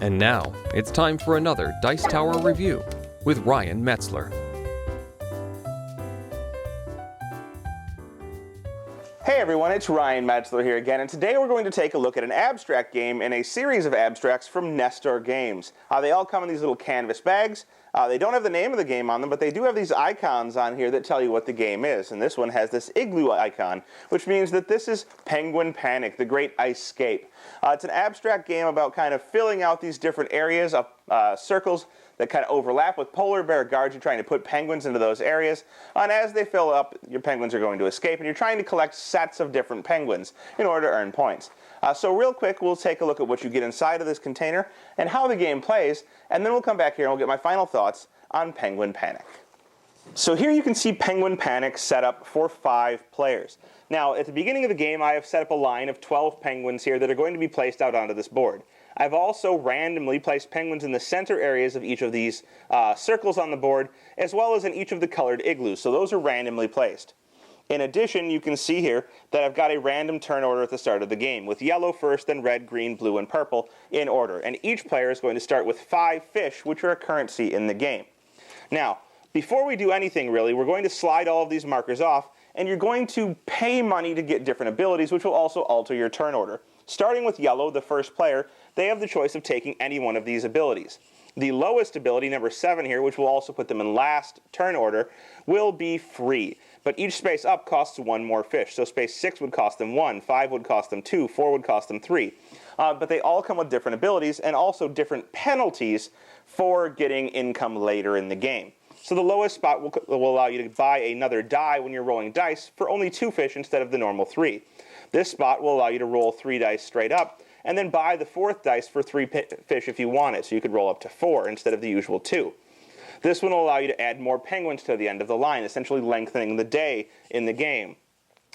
And now, it's time for another Dice Tower review with Ryan Metzler. Hey everyone, it's Ryan Metzler here again, and today we're going to take a look at an abstract game in a series of abstracts from Metzler Games. They all come in these little canvas bags. They don't have the name of the game on them, but they do have these icons on here that tell you what the game is. And this one has this igloo icon, which means that this is Penguin Panic, the Great Ice-scape. It's an abstract game about kind of filling out these different areas of circles that kind of overlap with polar bear guards. You're trying to put penguins into those areas, and as they fill up, your penguins are going to escape, and you're trying to collect sets of different penguins in order to earn points. So real quick, we'll take a look at what you get inside of this container and how the game plays, and then we'll come back here and we'll get my final thoughts on Penguin Panic. So here you can see Penguin Panic set up for 5 players. Now, at the beginning of the game, I have set up a line of 12 penguins here that are going to be placed out onto this board. I've also randomly placed penguins in the center areas of each of these circles on the board, as well as in each of the colored igloos, so those are randomly placed. In addition, you can see here that I've got a random turn order at the start of the game, with yellow first, then red, green, blue, and purple in order. And each player is going to start with 5 fish, which are a currency in the game. Now, before we do anything really, we're going to slide all of these markers off, and you're going to pay money to get different abilities, which will also alter your turn order. Starting with yellow, the first player, they have the choice of taking any one of these abilities. The lowest ability, number 7 here, which will also put them in last turn order, will be free. But each space up costs 1 more fish. So space 6 would cost them 1, 5 would cost them 2, 4 would cost them 3. But they all come with different abilities and also different penalties for getting income later in the game. So the lowest spot will allow you to buy another die when you're rolling dice for only 2 fish instead of the normal 3. This spot will allow you to roll 3 dice straight up, and then buy the 4th dice for 3 fish if you want it, so you could roll up to 4 instead of the usual 2. This one will allow you to add more penguins to the end of the line, essentially lengthening the day in the game.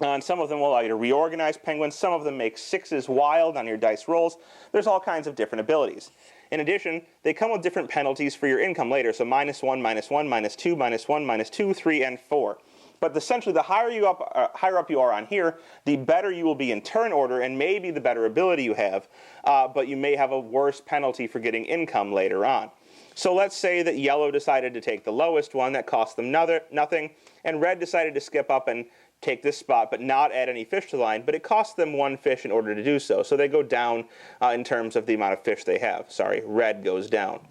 And some of them will allow you to reorganize penguins. Some of them make 6s wild on your dice rolls. There's all kinds of different abilities. In addition, they come with different penalties for your income later, so -1, -1, -2, -1, -2, 3, and 4. But essentially, the higher up you are on here, the better you will be in turn order, and maybe the better ability you have, but you may have a worse penalty for getting income later on. So let's say that yellow decided to take the lowest one, that cost them nothing, and red decided to skip up and take this spot, but not add any fish to the line, but it costs them 1 fish in order to do so. So they go down in terms of the amount of fish they have. Sorry, red goes down.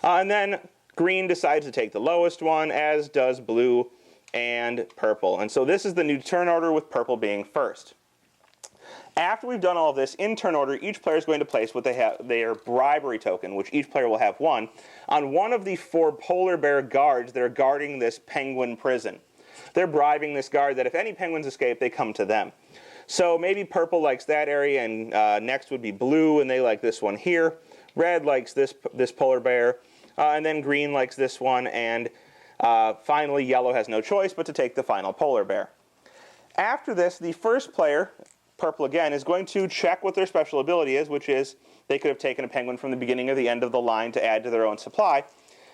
And then green decides to take the lowest one, as does blue and purple. And so this is the new turn order, with purple being first. After we've done all of this, in turn order, each player is going to place what they have, their bribery token, which each player will have 1, on one of the 4 polar bear guards that are guarding this penguin prison. They're bribing this guard that if any penguins escape, they come to them. So maybe purple likes that area, and next would be blue, and they like this one here. Red likes this polar bear, and then green likes this one, and finally yellow has no choice but to take the final polar bear. After this, the first player, purple again, is going to check what their special ability is, which is they could have taken a penguin from the beginning or the end of the line to add to their own supply,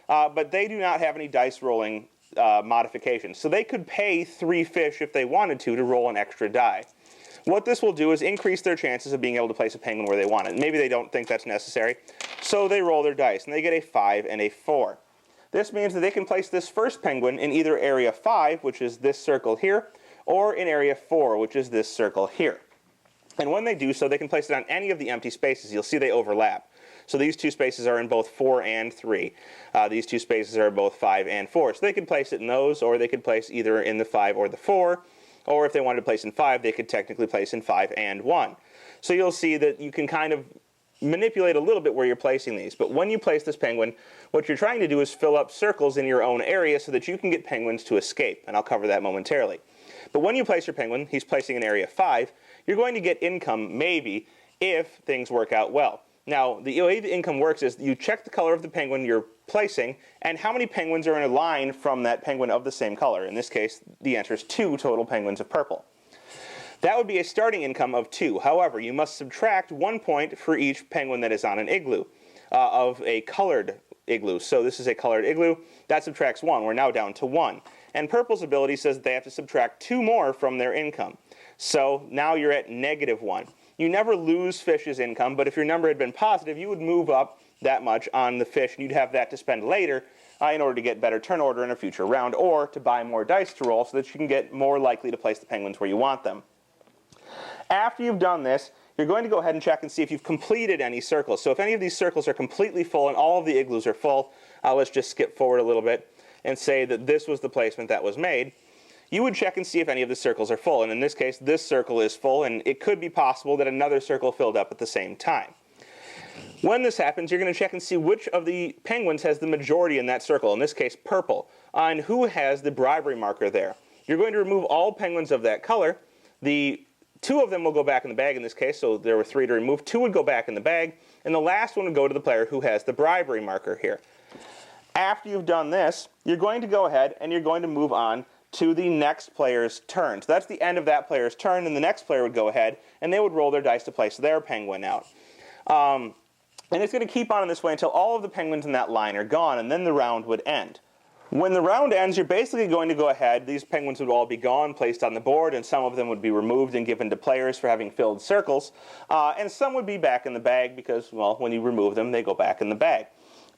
but they do not have any dice rolling modifications. So they could pay 3 fish if they wanted to roll an extra die. What this will do is increase their chances of being able to place a penguin where they want it. Maybe they don't think that's necessary, so they roll their dice, and they get a 5 and a 4. This means that they can place this first penguin in either area 5, which is this circle here, or in area 4, which is this circle here. And when they do so, they can place it on any of the empty spaces. You'll see they overlap. So these 2 spaces are in both 4 and 3. These 2 spaces are both 5 and 4. So they could place it in those, or they could place either in the 5 or the 4. Or if they wanted to place in 5, they could technically place in 5 and 1. So you'll see that you can kind of manipulate a little bit where you're placing these. But when you place this penguin, what you're trying to do is fill up circles in your own area so that you can get penguins to escape. And I'll cover that momentarily. But when you place your penguin, he's placing in area 5, you're going to get income, maybe, if things work out well. Now, the way the income works is you check the color of the penguin you're placing and how many penguins are in a line from that penguin of the same color. In this case, the answer is 2 total penguins of purple. That would be a starting income of 2. However, you must subtract 1 point for each penguin that is on an igloo of a colored igloo. So this is a colored igloo. That subtracts 1. We're now down to 1. And purple's ability says that they have to subtract 2 more from their income. So now you're at -1. you never lose fish's income, but if your number had been positive, you would move up that much on the fish, and you'd have that to spend later in order to get better turn order in a future round, or to buy more dice to roll so that you can get more likely to place the penguins where you want them. After you've done this, you're going to go ahead and check and see if you've completed any circles. So if any of these circles are completely full and all of the igloos are full, let's just skip forward a little bit and say that this was the placement that was made. You would check and see if any of the circles are full, and in this case, this circle is full, and it could be possible that another circle filled up at the same time. When this happens, you're going to check and see which of the penguins has the majority in that circle, in this case purple, and who has the bribery marker there. You're going to remove all penguins of that color. The two of them will go back in the bag in this case, so there were 3 to remove. 2 would go back in the bag, and the last one would go to the player who has the bribery marker here. After you've done this, you're going to go ahead and you're going to move on to the next player's turn. So that's the end of that player's turn, and the next player would go ahead and they would roll their dice to place their penguin out. And it's going to keep on in this way until all of the penguins in that line are gone, and then the round would end. When the round ends, you're basically going to go ahead, these penguins would all be gone, placed on the board, and some of them would be removed and given to players for having filled circles, and some would be back in the bag because, well, when you remove them, they go back in the bag.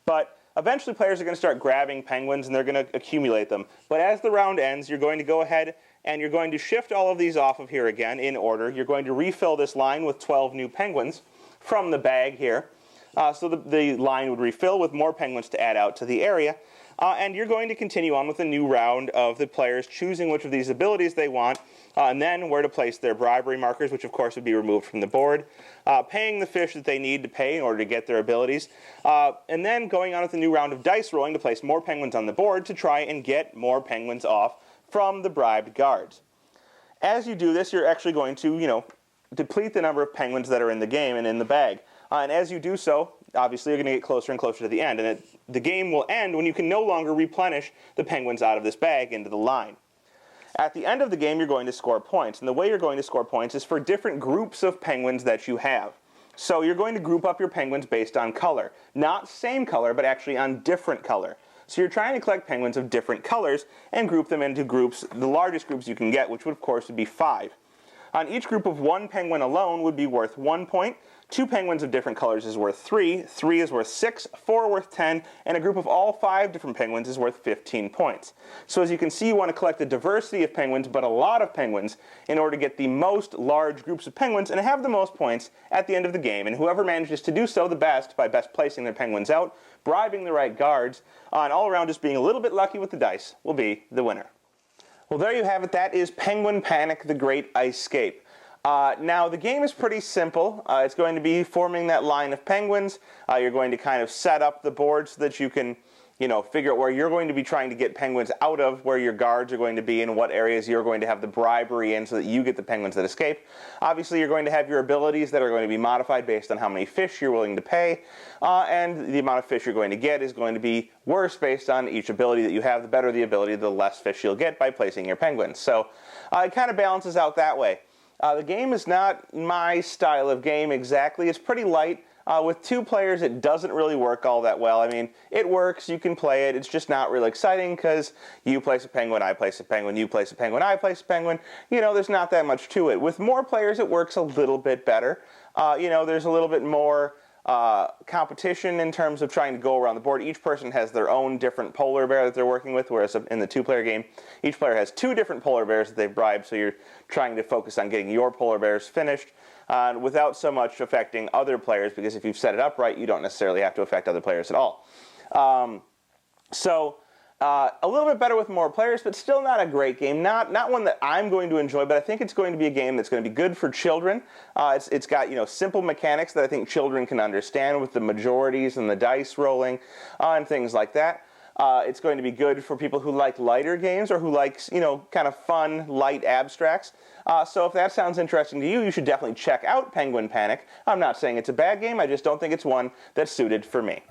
But eventually players are going to start grabbing penguins and they're going to accumulate them. But as the round ends, you're going to go ahead and you're going to shift all of these off of here again in order. You're going to refill this line with 12 new penguins from the bag here. So the line would refill with more penguins to add out to the area. And you're going to continue on with a new round of the players choosing which of these abilities they want, and then where to place their bribery markers, which of course would be removed from the board, paying the fish that they need to pay in order to get their abilities, and then going on with a new round of dice rolling to place more penguins on the board to try and get more penguins off from the bribed guards. As you do this, you're actually going to, deplete the number of penguins that are in the game and in the bag. And as you do so, obviously you're going to get closer and closer to the end. And the game will end when you can no longer replenish the penguins out of this bag into the line. At the end of the game, you're going to score points. And the way you're going to score points is for different groups of penguins that you have. So you're going to group up your penguins based on color. Not same color, but actually on different color. So you're trying to collect penguins of different colors and group them into groups, the largest groups you can get, which would of course would be 5. On each group of 1 penguin alone would be worth 1 point. 2 penguins of different colors is worth 3. 3 is worth 6. 4 worth 10. And a group of all 5 different penguins is worth 15 points. So as you can see, you want to collect a diversity of penguins, but a lot of penguins, in order to get the most large groups of penguins and have the most points at the end of the game. And whoever manages to do so the best, by best placing their penguins out, bribing the right guards, and all around just being a little bit lucky with the dice, will be the winner. Well, there you have it. That is Penguin Panic: The Great Ice-Scape. Now, the game is pretty simple. It's going to be forming that line of penguins. You're going to kind of set up the board so that you can, figure out where you're going to be trying to get penguins out of, where your guards are going to be, and what areas you're going to have the bribery in so that you get the penguins that escape. Obviously, you're going to have your abilities that are going to be modified based on how many fish you're willing to pay, and the amount of fish you're going to get is going to be worse based on each ability that you have. The better the ability, the less fish you'll get by placing your penguins. So it kind of balances out that way. The game is not my style of game exactly. It's pretty light. With 2 players, it doesn't really work all that well. I mean, it works, you can play it, it's just not really exciting because you place a penguin, I place a penguin, you place a penguin, I place a penguin. There's not that much to it. With more players, it works a little bit better. There's a little bit more competition in terms of trying to go around the board. Each person has their own different polar bear that they're working with, whereas in the 2-player game, each player has 2 different polar bears that they've bribed, so you're trying to focus on getting your polar bears finished without so much affecting other players, because if you've set it up right, you don't necessarily have to affect other players at all. A little bit better with more players, but still not a great game. Not one that I'm going to enjoy, but I think it's going to be a game that's going to be good for children. It's got simple mechanics that I think children can understand with the majorities and the dice rolling and things like that. It's going to be good for people who like lighter games or who like kind of fun, light abstracts. So if that sounds interesting to you, you should definitely check out Penguin Panic. I'm not saying it's a bad game, I just don't think it's one that's suited for me.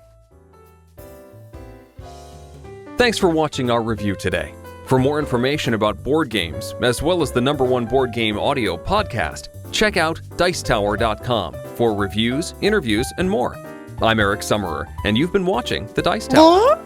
Thanks for watching our review today. For more information about board games, as well as the #1 board game audio podcast, check out Dicetower.com for reviews, interviews, and more. I'm Eric Summerer, and you've been watching The Dice Tower.